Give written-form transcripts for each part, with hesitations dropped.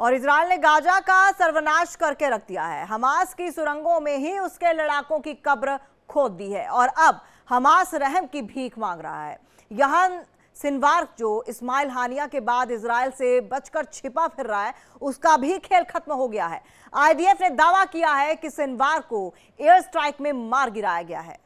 और इजराइल ने गाजा का सर्वनाश करके रख दिया है। हमास की सुरंगों में ही उसके लड़ाकों की कब्र खोद दी है और अब हमास रहम की भीख मांग रहा है। यहाँ सिनवार जो इस्माइल हानिया के बाद इजराइल से बचकर छिपा फिर रहा है, उसका भी खेल खत्म हो गया है। आईडीएफ ने दावा किया है कि सिनवार को एयर स्ट्राइक में मार गिराया गया है।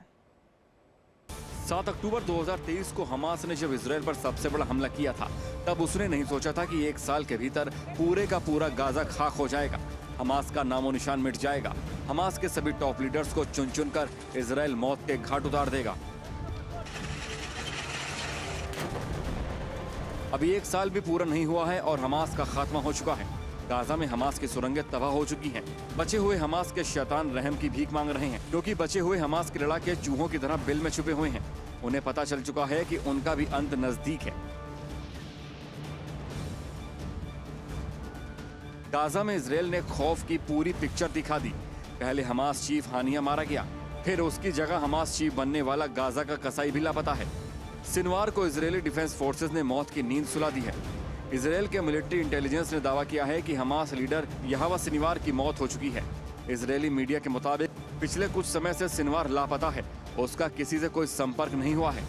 7 अक्टूबर 2023 को हमास ने जब इजराइल पर सबसे बड़ा हमला किया था, तब उसने नहीं सोचा था कि 1 साल के भीतर पूरे का पूरा गाजा खाक हो जाएगा, हमास का नामो निशान मिट जाएगा। हमास के सभी टॉप लीडर्स को चुन चुन कर इजराइल मौत के घाट उतार देगा। अभी 1 साल भी पूरा नहीं हुआ है और हमास का खात्मा हो चुका है। गाजा में हमास की सुरंगें तबाह हो चुकी हैं। बचे हुए हमास के शैतान रहम की भीख मांग रहे हैं, क्योंकि बचे हुए हमास के लड़ाके चूहों की तरह बिल में छुपे हुए हैं। उन्हें पता चल चुका है कि उनका भी अंत नजदीक है। गाजा में इजराइल ने खौफ की पूरी पिक्चर दिखा दी। पहले हमास चीफ हानिया मारा गया, फिर उसकी जगह हमास चीफ बनने वाला गाजा का कसाई भी लापता है। सिनवार को इजरायली डिफेंस फोर्सेस ने मौत की नींद सुला दी है। इजराइल के मिलिट्री इंटेलिजेंस ने दावा किया है कि हमास लीडर यहावा सिनवार की मौत हो चुकी है। इजरायली मीडिया के मुताबिक पिछले कुछ समय से सिनवार लापता है, उसका किसी से कोई संपर्क नहीं हुआ है।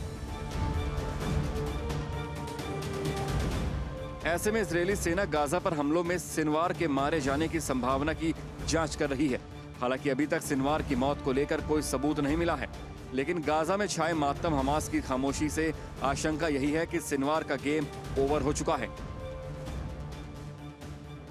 ऐसे में इजरायली सेना गाजा पर हमलों में सिनवार के मारे जाने की संभावना की जांच कर रही है। हालांकि अभी तक सिनवार की मौत को लेकर कोई सबूत नहीं मिला है, लेकिन गाजा में छाए मातम हमास की खामोशी से आशंका यही है कि सिनवार का गेम ओवर हो चुका है।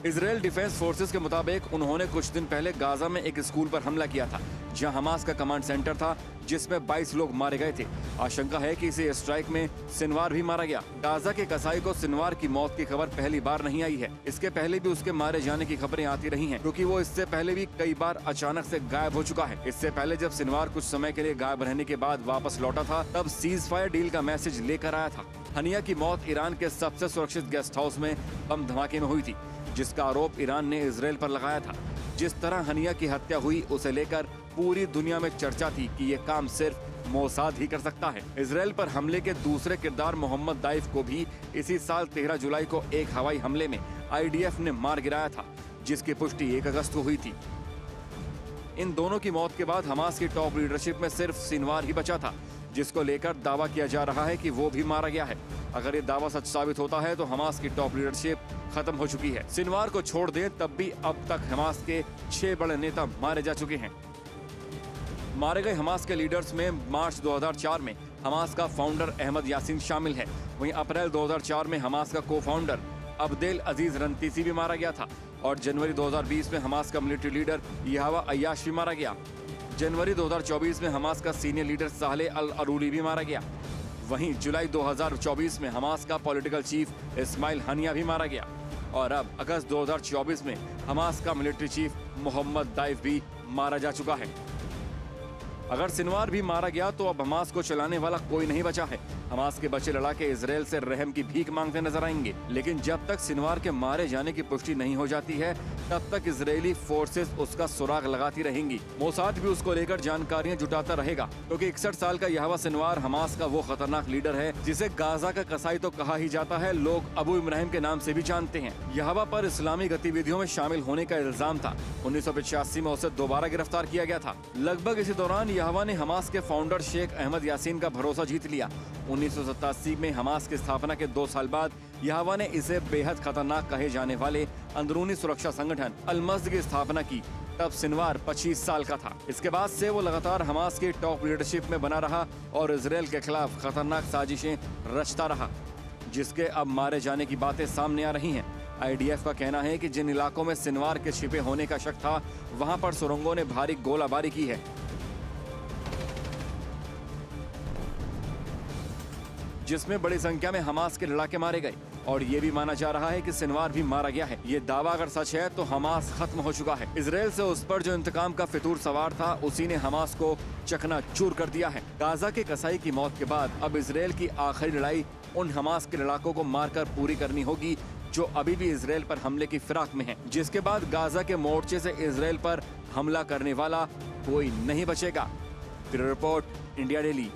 इजराइल डिफेंस फोर्सेस के मुताबिक उन्होंने कुछ दिन पहले गाजा में एक स्कूल पर हमला किया था, जहां हमास का कमांड सेंटर था, जिसमें 22 लोग मारे गए थे। आशंका है कि इसी स्ट्राइक में सिनवार भी मारा गया। गाजा के कसाई को सिनवार की मौत की खबर पहली बार नहीं आई है। इसके पहले भी उसके मारे जाने की खबरें आती रही हैं, क्योंकि वो इससे पहले भी कई बार अचानक से गायब हो चुका है। इससे पहले जब सिनवार कुछ समय के लिए गायब रहने के बाद वापस लौटा था, तब सीज फायर डील का मैसेज लेकर आया था। हनिया की मौत ईरान के सबसे सुरक्षित गेस्ट हाउस में बम धमाके में हुई थी, जिसका आरोप ईरान ने इजराइल पर लगाया था। जिस तरह हनिया की हत्या हुई, उसे लेकर पूरी दुनिया में चर्चा थी कि ये काम सिर्फ मोसाद ही कर सकता है। इजराइल पर हमले के दूसरे किरदार मोहम्मद दाइफ को भी इसी साल 13 जुलाई को एक हवाई हमले में आईडीएफ ने मार गिराया था, जिसकी पुष्टि 1 अगस्त को हुई थी। इन दोनों की मौत के बाद हमास की टॉप लीडरशिप में सिर्फ सिनवार ही बचा था, जिसको लेकर दावा किया जा रहा है कि वो भी मारा गया है। अगर ये दावा सच साबित होता है तो हमास की टॉप लीडरशिप खत्म हो चुकी है। सिनवार को छोड़ दें, तब भी अब तक हमास के 6 बड़े नेता मारे जा चुके हैं। मारे गए हमास के लीडर्स में मार्च 2004 में हमास का फाउंडर अहमद यासीन शामिल है। वहीं अप्रैल 2004 में हमास का को फाउंडर अब्देल अजीज रंतीसी भी मारा गया था और जनवरी 2020 में हमास का मिलिट्री लीडर यहावा अय्याश भी मारा गया। जनवरी 2024 में हमास का सीनियर लीडर साले अल अरूरी भी मारा गया। वहीं जुलाई 2024 में हमास का पॉलिटिकल चीफ इस्माइल हानिया भी मारा गया और अब अगस्त 2024 में हमास का मिलिट्री चीफ मोहम्मद दाइफ भी मारा जा चुका है। अगर सिनवार भी मारा गया तो अब हमास को चलाने वाला कोई नहीं बचा है। हमास के बचे लड़ाके इजराइल से रहम की भीख मांगते नजर आएंगे, लेकिन जब तक सिनवार के मारे जाने की पुष्टि नहीं हो जाती है, तब तक इजरायली फोर्सेस उसका सुराग लगाती रहेंगी। मोसाद भी उसको लेकर जानकारियां जुटाता रहेगा, क्योंकि 61 साल का यहावा सिनवार हमास का वो खतरनाक लीडर है जिसे गाजा का कसाई तो कहा ही जाता है, लोग अबू इब्राहिम के नाम से भी जानते हैं। यहावा पर इस्लामी गतिविधियों में शामिल होने का इल्जाम था। 1985 में उसे दोबारा गिरफ्तार किया गया था। लगभग इसी दौरान यहावा ने हमास के फाउंडर शेख अहमद यासीन का भरोसा जीत लिया। 1987 में हमास की स्थापना के 2 साल बाद यहावा ने इसे बेहद खतरनाक कहे जाने वाले अंदरूनी सुरक्षा संगठन अल-मस्द की स्थापना की। तब सिनवार 25 साल का था। इसके बाद से वो लगातार हमास की टॉप लीडरशिप में बना रहा और इजराइल के खिलाफ खतरनाक साजिशें रचता रहा, जिसके अब मारे जाने की बातें सामने आ रही हैं। आईडीएफ का कहना है कि जिन इलाकों में सिनवार के छिपे होने का शक था, वहां पर सुरंगों ने भारी गोलाबारी की है, जिसमें बड़ी संख्या में हमास के लड़ाके मारे गए और ये भी माना जा रहा है कि सिनवार भी मारा गया है। ये दावा अगर सच है तो हमास खत्म हो चुका है। इजराइल से उस पर जो इंतकाम का फितूर सवार था, उसी ने हमास को चकनाचूर कर दिया है। गाजा के कसाई की मौत के बाद अब इजराइल की आखिरी लड़ाई उन हमास के लड़ाकों को मारकर पूरी करनी होगी जो अभी भी इजराइल पर हमले की फिराक में है। जिसके बाद गाजा के मोर्चे से इजराइल पर हमला करने वाला कोई नहीं बचेगा। Bureau report, India daily.